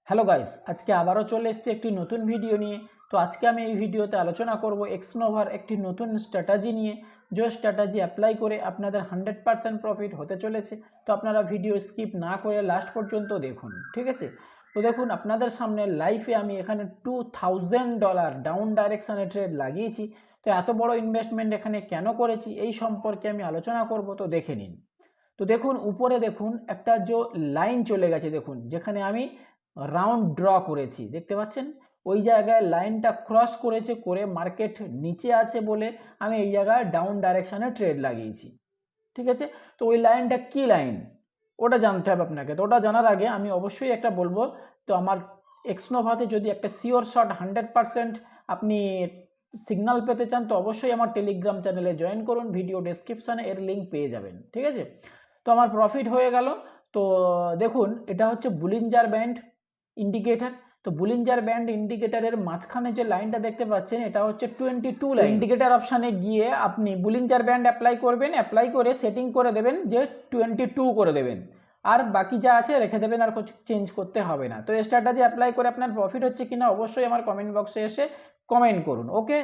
Hello guys, আজকে আবারও চলে এসেছি একটি নতুন ভিডিও নিয়ে। তো আজকে আমি এই ভিডিওতে আলোচনা করব এক্সনোভার একটি নতুন স্ট্র্যাটেজি নিয়ে, যে স্ট্র্যাটেজি অ্যাপ্লাই করে আপনাদের 100% প্রফিট হতে চলেছে। তো আপনারা ভিডিও স্কিপ না করে লাস্ট পর্যন্ত দেখুন, ঠিক আছে? তো দেখুন, আপনাদের সামনে লাইভে আমি এখানে $2000 ডাউন ডাইরেকশানে ট্রেড লাগিয়েছি। তো এত বড় ইনভেস্টমেন্ট এখানে কেন করেছি এই সম্পর্কে আমি আলোচনা করব, তো দেখে নিন। তো দেখুন, উপরে দেখুন একটা যে লাইন চলে গেছে, দেখুন যেখানে আমি রাউন্ড ড্র করেছি, দেখতে পাচ্ছেন? ওই জায়গায় লাইনটা ক্রস করেছে, করে মার্কেট নিচে আছে বলে আমি এই জায়গায় ডাউন ডাইরেকশনে ট্রেড লাগিয়েছি, ঠিক আছে? তো ওই লাইনটা কি লাইন, ওটা জানতে হবে আপনাকে। তো ওটা জানার আগে আমি অবশ্যই একটা বলবো, তো আমার এক্সনোভাতে যদি একটা শিওর শট 100% আপনি সিগন্যাল পেতে চান, তো অবশ্যই আমার টেলিগ্রাম চ্যানেলে জয়েন করুন, ভিডিও ডেসক্রিপশানে এর লিঙ্ক পেয়ে যাবেন, ঠিক আছে? তো আমার প্রফিট হয়ে গেল। তো দেখুন, এটা হচ্ছে বুলিঞ্জার ব্যান্ড ইন্ডিকেটার। তো বুলিঞ্জার ব্যান্ড ইন্ডিকেটারের মাঝখানে যে লাইনটা দেখতে পাচ্ছেন, এটা হচ্ছে 22 লাইন। ইন্ডিকেটার অপশানে গিয়ে আপনি বুলিঞ্জার ব্যান্ড অ্যাপ্লাই করবেন, অ্যাপ্লাই করে সেটিং করে দেবেন যে 22 করে দেবেন, আর বাকি যা আছে রেখে দেবেন, আর কিছু চেঞ্জ করতে হবে না। তো এই স্ট্র্যাটেজি অ্যাপ্লাই করে আপনার প্রফিট হচ্ছে কিনা অবশ্যই আমার কমেন্ট বক্সে এসে কমেন্ট করুন। ওকে।